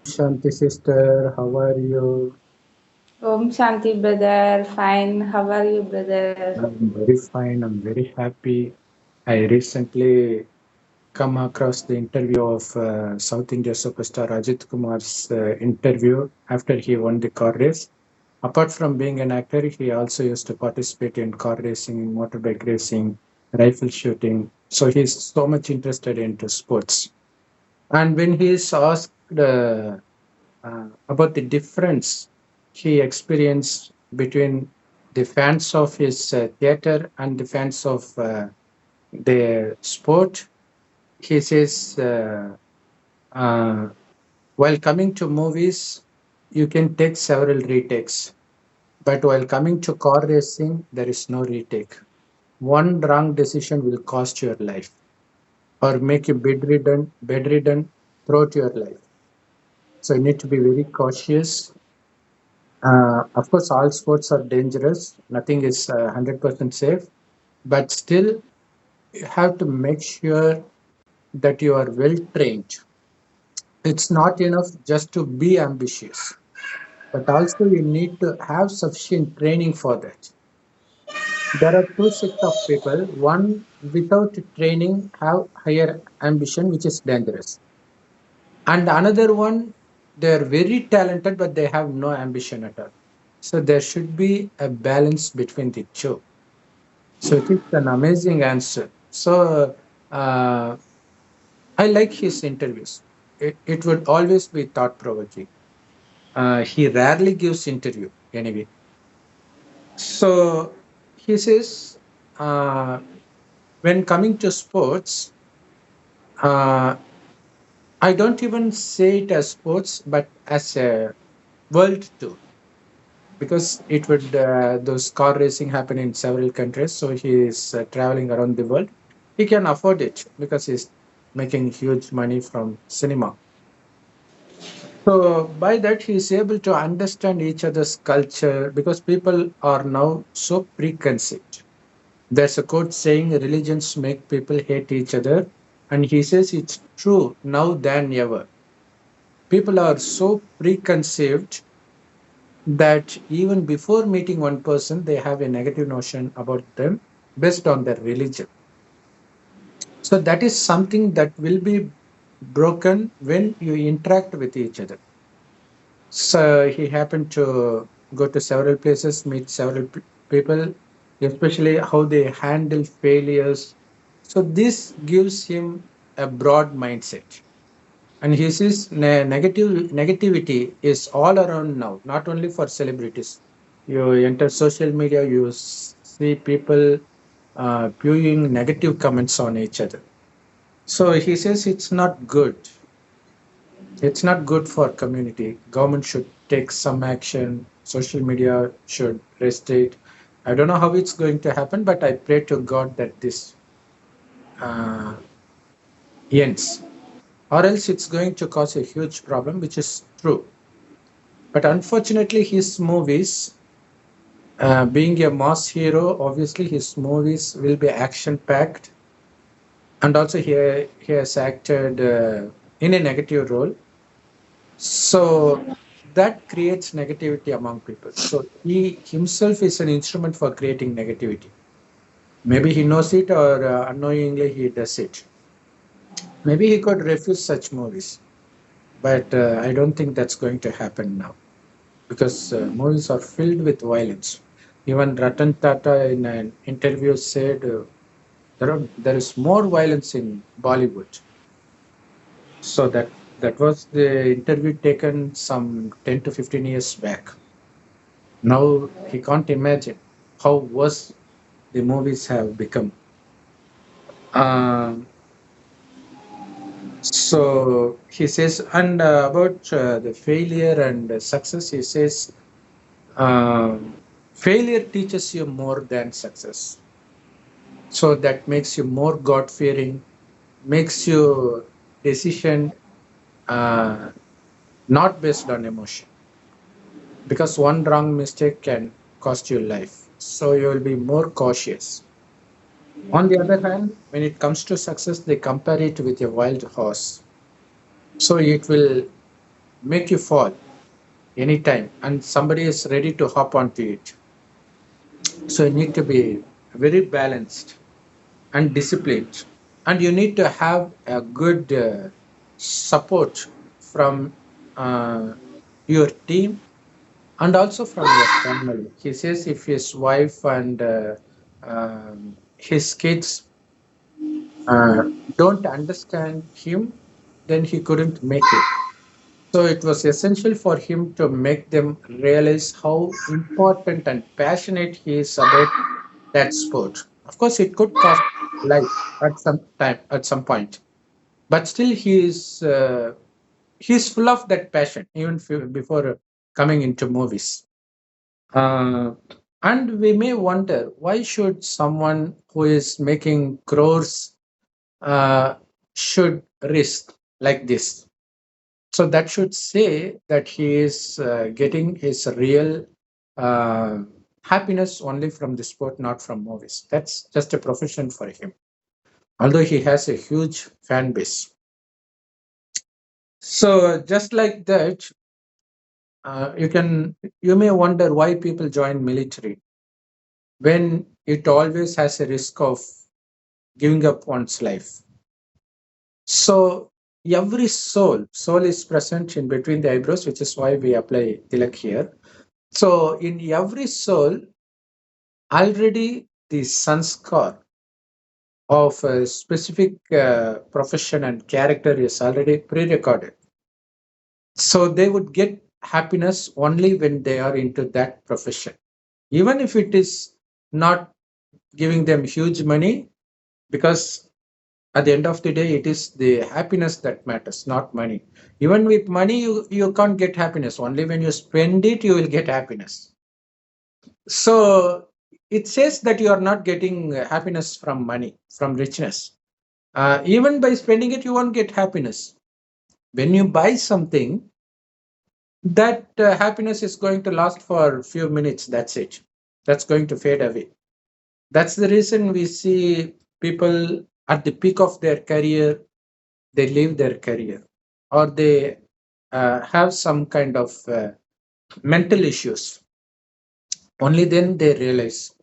Shanti sister, how are you? Om Shanti, brother. Fine. How are you, brother? I'm very fine. I'm very happy. I recently come across the interview of South India superstar Ajith Kumar's interview after he won the car race. Apart from being an actor, he also used to participate in car racing, motorbike racing, rifle shooting. So he's so much interested into sports. And when he is asked about the difference he experienced between the fans of his theater and the fans of the sport. He says, while coming to movies, you can take several retakes, but while coming to car racing, there is no retake. One wrong decision will cost your life or make you bedridden throughout your life. So you need to be very cautious. Of course, all sports are dangerous. Nothing is 100% safe, but still, you have to make sure that you are well trained. It's not enough just to be ambitious, but also you need to have sufficient training for that. There are two sets of people. One without training have higher ambition, which is dangerous, and another one they are very talented, but they have no ambition at all. So there should be a balance between the two. So it is an amazing answer. So uh, I like his interviews. It would always be thought provoking. He rarely gives interview anyway. So he says uh, when coming to sports, uh, I don't even say it as sports, but as a world tour because it would those car racing happen in several countries. So he is traveling around the world. He can afford it because he's making huge money from cinema. So by that he is able to understand each other's culture because people are now so preconceived. There's a quote saying religions make people hate each other, and he says it's true now than ever. People are so preconceived that even before meeting one person, they have a negative notion about them based on their religion. So that is something that will be broken when you interact with each other. So he happened to go to several places, meet several people, especially how they handle failures. So this gives him a broad mindset. And he says negativity is all around now, not only for celebrities. You enter social media, you see people viewing negative comments on each other. So he says it's not good. It's not good for community. Government should take some action. Social media should restrict. I don't know how it's going to happen, but I pray to God that this uh, ends, or else it's going to cause a huge problem, which is true. But unfortunately, his movies, being a mass hero, obviously his movies will be action packed, and also he has acted in a negative role. So that creates negativity among people. So he himself is an instrument for creating negativity. Maybe he knows it, or unknowingly he does it. Maybe he could refuse such movies, but I don't think that's going to happen now because movies are filled with violence. Even Ratan Tata in an interview said there is more violence in Bollywood. So that was the interview taken some 10 to 15 years back. Now he can't imagine how worse the movies have become. Um, so he says, and about the failure and success, he says, failure teaches you more than success. So that makes you more God fearing, makes you decision uh, not based on emotion, because one wrong mistake can cost you life. So you will be more cautious. On the other hand, when it comes to success, they compare it with a wild horse. So it will make you fall anytime, and somebody is ready to hop onto it. So you need to be very balanced and disciplined, and you need to have a good support from uh, your team and also from your family. He says if his wife and his kids uh, don't understand him, then he couldn't make it. So it was essential for him to make them realize how important and passionate he is about that sport. Of course, it could cost life at some time, at some point, but still he is full of that passion even before coming into movies. Uh, and we may wonder, why should someone who is making crores uh, should risk like this? So that should say that he is getting his real uh, happiness only from the sport, not from movies. That's just a profession for him, although he has a huge fan base. So just like that, you may wonder why people join military when it always has a risk of giving up one's life. So every soul is present in between the eyebrows, which is why we apply tilak here. So in every soul, already the sanskar of a specific profession and character is already pre-recorded. So they would get happiness only when they are into that profession, even if it is not giving them huge money, because at the end of the day, it is the happiness that matters, not money. Even with money, you can't get happiness. Only when you spend it, you will get happiness. So it says that you are not getting happiness from money, from richness. Even by spending it, you won't get happiness. When you buy something, that happiness is going to last for a few minutes. That's it. That's going to fade away. That's the reason we see people at the peak of their career, they leave their career, or they have some kind of mental issues. Only then they realize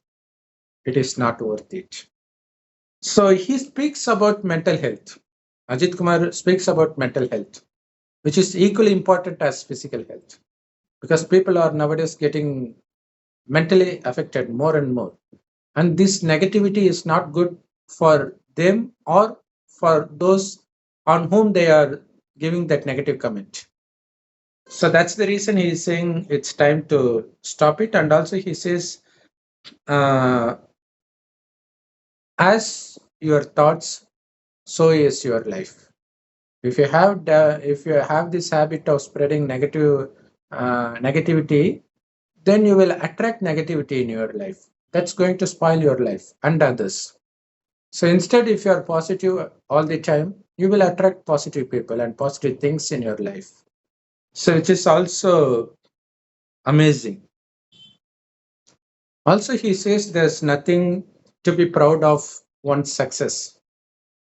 it is not worth it. So he speaks about mental health. Ajit Kumar speaks about mental health, which is equally important as physical health, because people are nowadays getting mentally affected more and more. And this negativity is not good for them or for those on whom they are giving that negative comment. So that's the reason he is saying it's time to stop it. And also, he says, uh, as your thoughts, so is your life. If you have this habit of spreading negativity, then you will attract negativity in your life. That's going to spoil your life and others. So instead, if you are positive all the time, you will attract positive people and positive things in your life. So it is also amazing. Also, he says there's nothing to be proud of one's success,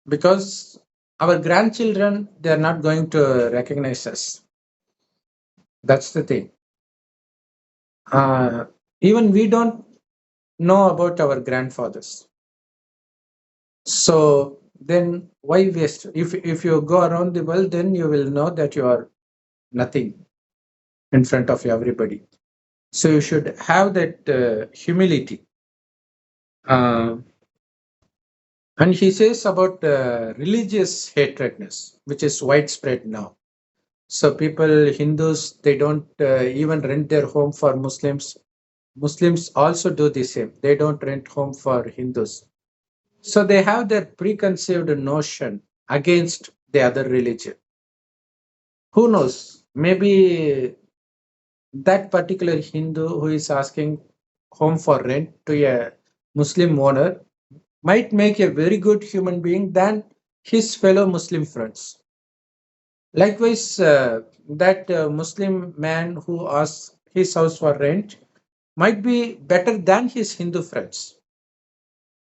because our grandchildren, they're not going to recognize us. That's the thing. Uh, Even we don't know about our grandfathers. So then why waste? If you go around the world, then you will know that you are nothing in front of everybody. So you should have that humility. Uh, and he says about religious hatredness, which is widespread now. So people, Hindus, they don't even rent their home for Muslims. Muslims also do the same. They don't rent home for Hindus. So they have their preconceived notion against the other religion. Who knows? Maybe that particular Hindu who is asking home for rent to a Muslim owner might make a very good human being than his fellow Muslim friends. Likewise, that Muslim man who asks his house for rent might be better than his Hindu friends.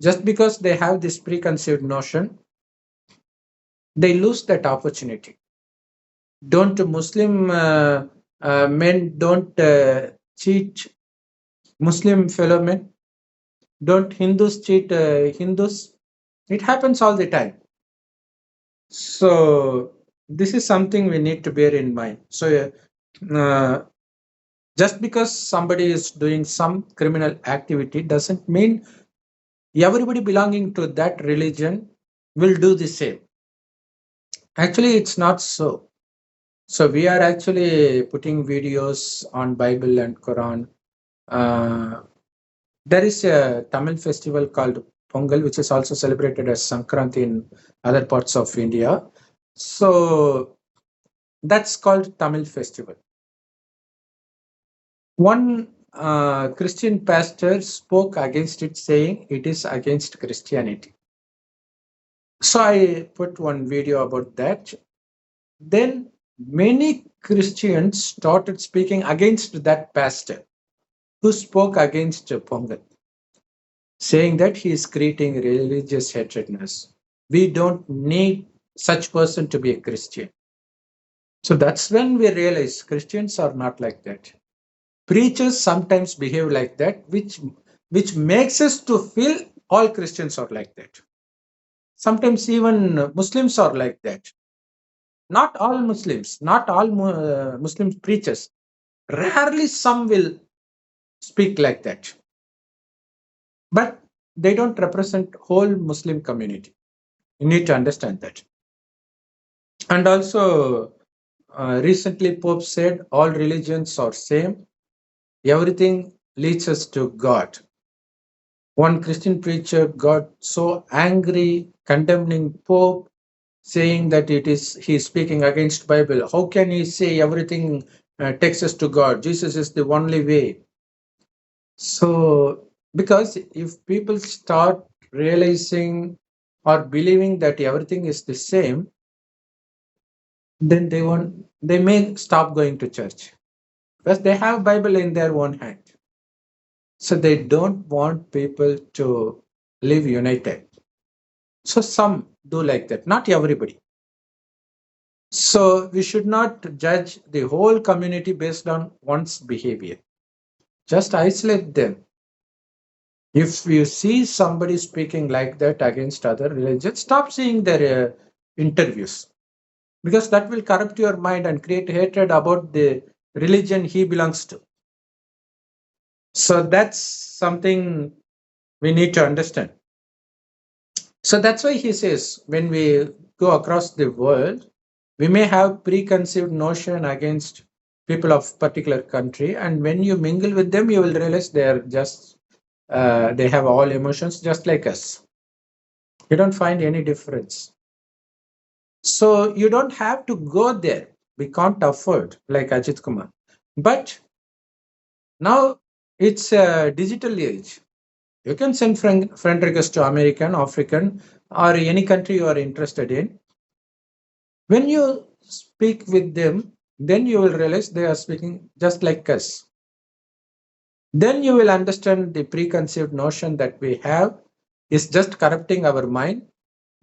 Just because they have this preconceived notion, they lose that opportunity. Don't Muslim men don't cheat Muslim fellow men? Don't Hindus cheat Hindus? It happens all the time. So this is something we need to bear in mind. So just because somebody is doing some criminal activity doesn't mean everybody belonging to that religion will do the same. Actually, it's not so. So we are actually putting videos on Bible and Quran. Uh, there is a Tamil festival called Pongal, which is also celebrated as Sankranti in other parts of India. So that's called Tamil festival. One Christian pastor spoke against it, saying it is against Christianity. So I put one video about that. Then many Christians started speaking against that pastor who spoke against Pongal, saying that he is creating religious hatredness. We don't need such person to be a Christian. So that's when we realize Christians are not like that. Preachers sometimes behave like that, which makes us to feel all Christians are like that. Sometimes even Muslims are like that. Not all Muslims, not all Muslim preachers. Rarely some will speak like that, but they don't represent whole Muslim community. You need to understand that. And also, recently Pope said all religions are same. Everything leads us to God. One Christian preacher got so angry, condemning Pope, saying that it is he is speaking against Bible. How can he say everything takes us to God? Jesus is the only way. So, because if people start realizing or believing that everything is the same, then they may stop going to church because they have Bible in their own hand. So they don't want people to live united. So some do like that, not everybody. So we should not judge the whole community based on one's behavior. Just isolate them. If you see somebody speaking like that against other religions, stop seeing their interviews because that will corrupt your mind and create hatred about the religion he belongs to. So that's something we need to understand. So that's why he says when we go across the world, we may have preconceived notion against people of particular country, and when you mingle with them, you will realize they are just they have all emotions just like us. You don't find any difference. So you don't have to go there. We can't afford like Ajit Kumar. But now it's a digital age. You can send friend request to American, African, or any country you are interested in. When you speak with them, then you will realize they are speaking just like us. Then you will understand the preconceived notion that we have is just corrupting our mind.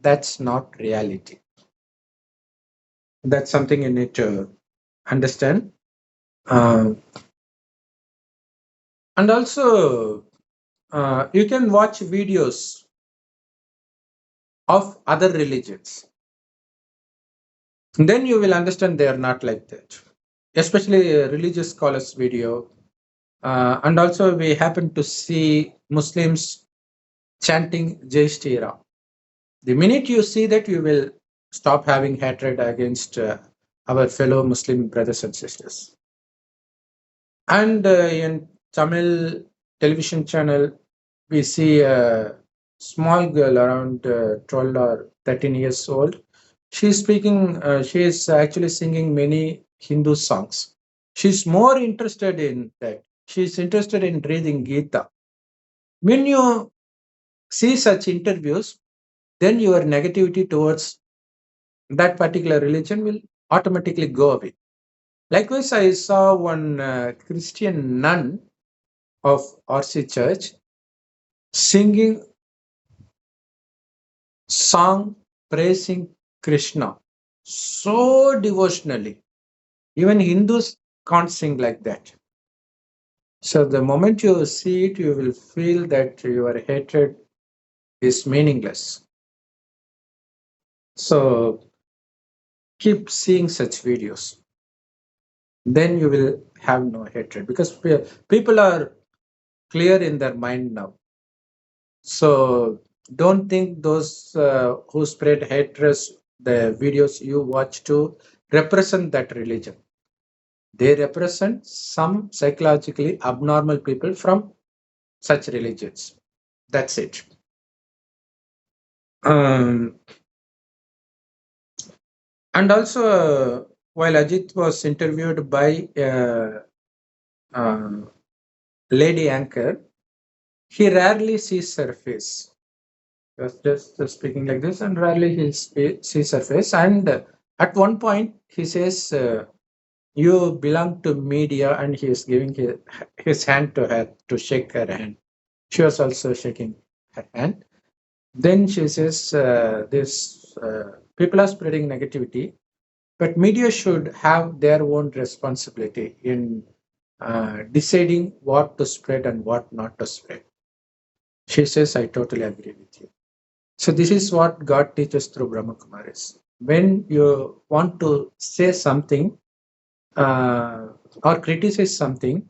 That's not reality. That's something you need to understand. Um, and also, you can watch videos of other religions. Then you will understand they are not like that. Especially religious scholars video. And also, we happen to see Muslims chanting Jai Shri Ram. The minute you see that, you will stop having hatred against our fellow Muslim brothers and sisters. And in Tamil television channel, we see a small girl around 12 or 13 years old. She's speaking, she is actually singing many Hindu songs. She's more interested in that. She's interested in reading Gita. When you see such interviews, then your negativity towards that particular religion will automatically go away. Likewise, I saw one Christian nun of RC Church singing song praising Krishna so devotionally. Even Hindus can't sing like that. So the moment you see it, you will feel that your hatred is meaningless. So keep seeing such videos. Then you will have no hatred because people are clear in their mind now. So don't think those who spread hatred, the videos you watch to represent that religion. They represent some psychologically abnormal people from such religions. That's it. Um, and also, while Ajit was interviewed by uh, lady anchor, he rarely sees her face. He was just speaking like this, and rarely he sees her face. And at one point, he says, "You belong to media," and he is giving his hand to her to shake her hand. She was also shaking her hand. Then she says, "This people are spreading negativity, but media should have their own responsibility in deciding what to spread and what not to spread." She says, "I totally agree with you." So this is what God teaches through Brahma Kumaris. When you want to say something uh, or criticize something,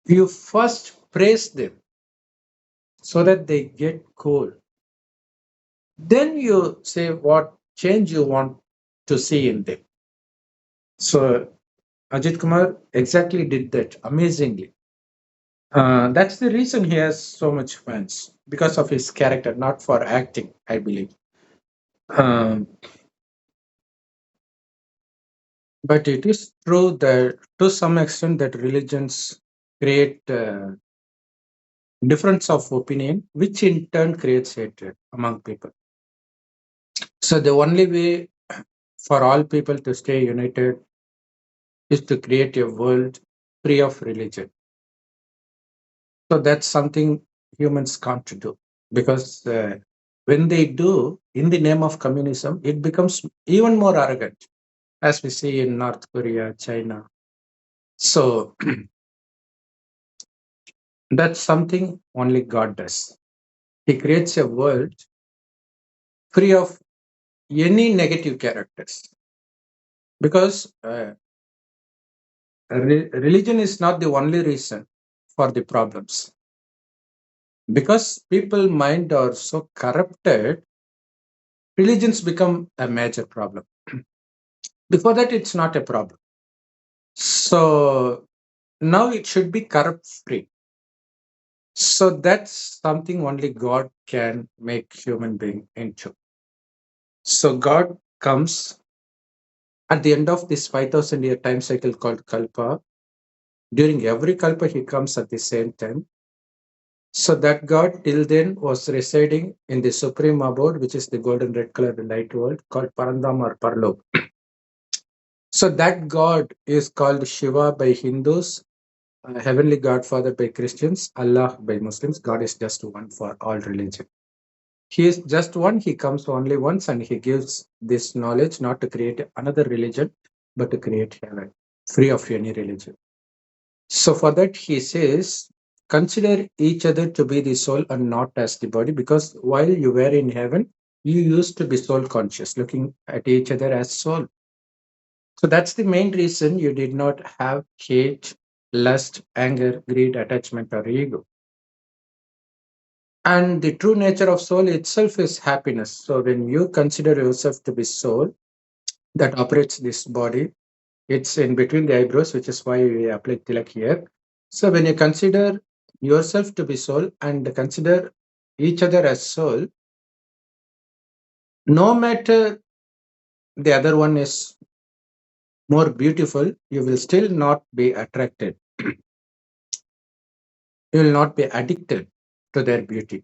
you first praise them so that they get cool. Then you say what change you want to see in them. So Ajit Kumar exactly did that amazingly. That's the reason he has so much fans because of his character, not for acting, I believe. Um, but it is true that to some extent that religions create difference of opinion, which in turn creates hatred among people. So the only way for all people to stay united is to create a world free of religion. So that's something humans can't do because when they do, in the name of communism, it becomes even more arrogant, as we see in North Korea, China. So that's something only God does. He creates a world free of any negative characters because religion is not the only reason for the problems. Because people mind are so corrupted, religions become a major problem. Before that, it's not a problem. So now it should be corrupt free. So that's something only God can make human being into. So God comes at the end of this 5,000 year time cycle called Kalpa. During every Kalpa, he comes at the same time. So that God till then was residing in the supreme abode, which is the golden red colored light world called Parandam or Parlok. So that God is called Shiva by Hindus, Heavenly Godfather by Christians, Allah by Muslims. God is just one for all religion. He is just one. He comes only once, and he gives this knowledge not to create another religion, but to create heaven, free of any religion. So for that, he says, consider each other to be the soul and not as the body, because while you were in heaven, you used to be soul conscious, looking at each other as soul. So that's the main reason you did not have hate, lust, anger, greed, attachment, or ego. And the true nature of soul itself is happiness. So when you consider yourself to be soul that operates this body, it's in between the eyebrows, which is why we apply tilak here. So when you consider yourself to be soul and consider each other as soul, no matter the other one is more beautiful, you will still not be attracted. You will not be addicted to their beauty.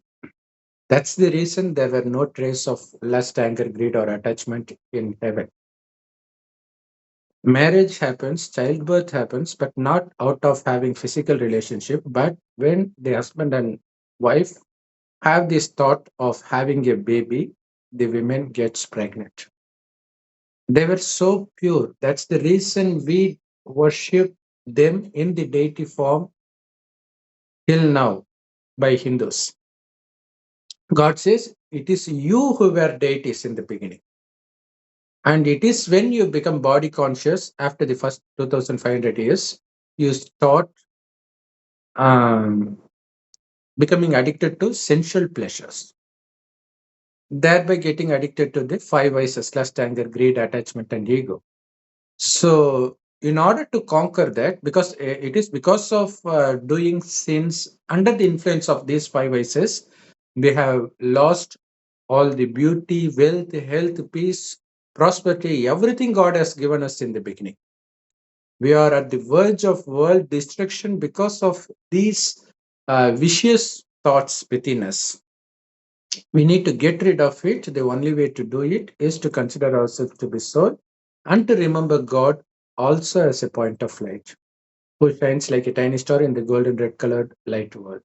That's the reason there were no trace of lust, anger, greed, or attachment in heaven. Marriage happens, childbirth happens, but not out of having physical relationship, but when the husband and wife have this thought of having a baby, the woman gets pregnant. They were so pure. That's the reason we worship them in the deity form till now by Hindus. God says, it is you who were deities in the beginning. And it is when you become body conscious after the first 2500 years, you start um, becoming addicted to sensual pleasures, thereby getting addicted to the five vices: lust, anger, greed, attachment, and ego. So, in order to conquer that, because it is because of doing sins under the influence of these five vices, we have lost all the beauty, wealth, health, peace, prosperity, everything God has given us in the beginning. We are at the verge of world destruction because of these vicious thoughts within us. We need to get rid of it. The only way to do it is to consider ourselves to be soul and to remember God also as a point of light who shines like a tiny star in the golden red colored light world.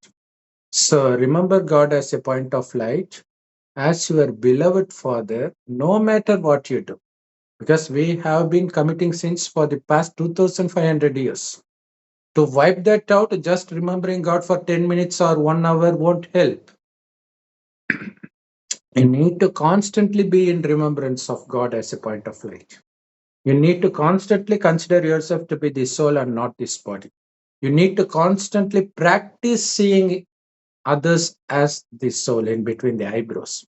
So remember God as a point of light, as your beloved Father, no matter what you do. Because we have been committing sins for the past 2500 years. To wipe that out, just remembering God for 10 minutes or 1 hour won't help. You need to constantly be in remembrance of God as a point of light. You need to constantly consider yourself to be the soul and not this body. You need to constantly practice seeing others as the soul in between the eyebrows.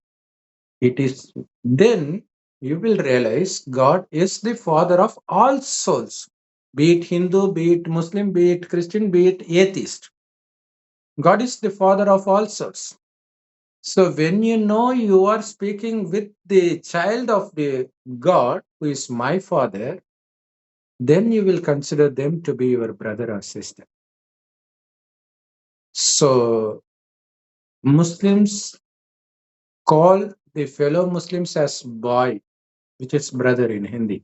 It is then you will realize God is the father of all souls, be it Hindu, be it Muslim, be it Christian, be it atheist. God is the father of all souls. So when you know you are speaking with the child of the God, who is my father, then you will consider them to be your brother or sister. So Muslims call the fellow Muslims as boy, which is brother in Hindi.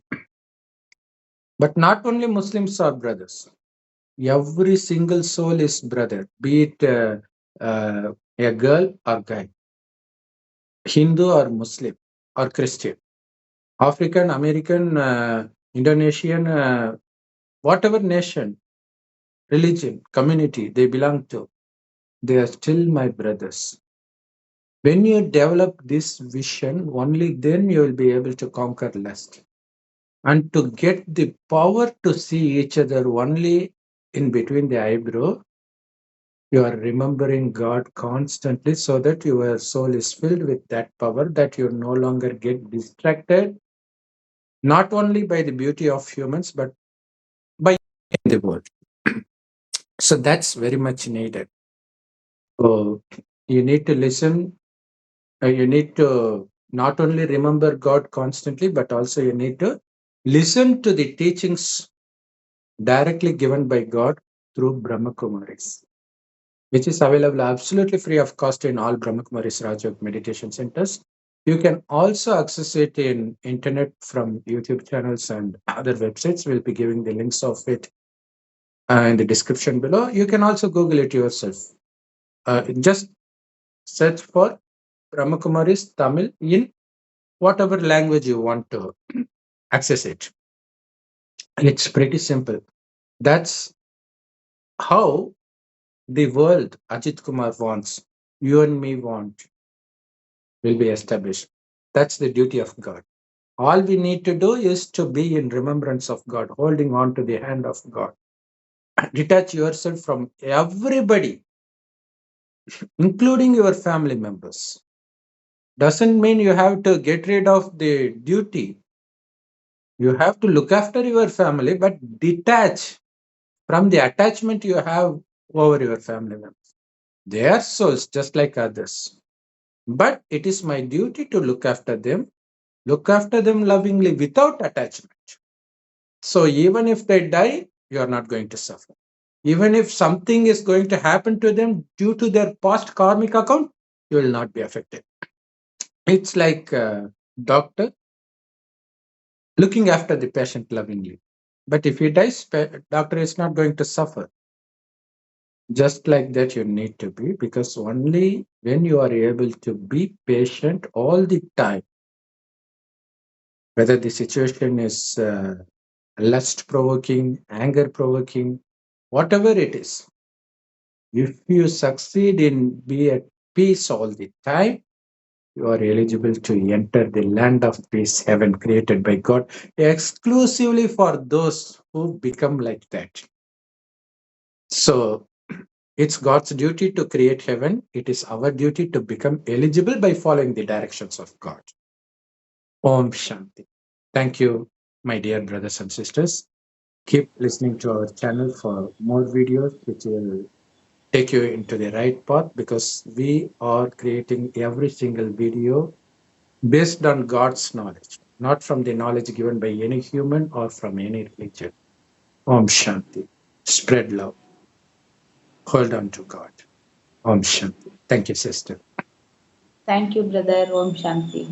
But not only Muslims are brothers. Every single soul is brother, be it a girl or guy, Hindu or Muslim or Christian, African, American, Indonesian, whatever nation, religion, community they belong to, they are still my brothers. When you develop this vision, only then you will be able to conquer lust. And to get the power to see each other only in between the eyebrow, you are remembering God constantly so that your soul is filled with that power, that you no longer get distracted, not only by the beauty of humans, but by the world. So that's very much needed. So you need to listen. You need to not only remember God constantly, but also you need to listen to the teachings directly given by God through Brahma Kumaris, which is available absolutely free of cost in all Brahma Kumaris Rajyog meditation centers. You can also access it in internet from YouTube channels and other websites. We'll be giving the links of it in the description below. You can also Google it yourself. Just search for Brahma Kumaris Tamil in whatever language you want to access it. It's pretty simple. That's how the world Ajit Kumar wants, you and me want, will be established. That's the duty of God. All we need to do is to be in remembrance of God, holding on to the hand of God. Detach yourself from everybody, including your family members. Doesn't mean you have to get rid of the duty. You have to look after your family, but detach from the attachment you have over your family members. They are souls just like others. But it is my duty to look after them lovingly without attachment. So even if they die, you are not going to suffer. Even if something is going to happen to them due to their past karmic account, you will not be affected. It's like a doctor looking after the patient lovingly. But if he dies, doctor is not going to suffer. Just like that, you need to be, because only when you are able to be patient all the time, whether the situation is lust provoking, anger provoking, whatever it is. If you succeed in be at peace all the time, you are eligible to enter the land of peace, heaven created by God, exclusively for those who become like that. So it's God's duty to create heaven. It is our duty to become eligible by following the directions of God. Om Shanti. Thank you, my dear brothers and sisters. Keep listening to our channel for more videos which will take you into the right path, because we are creating every single video based on God's knowledge, not from the knowledge given by any human or from any religion. Om Shanti. Spread love. Hold on to God. Om Shanti. Thank you, sister. Thank you, brother. Om Shanti.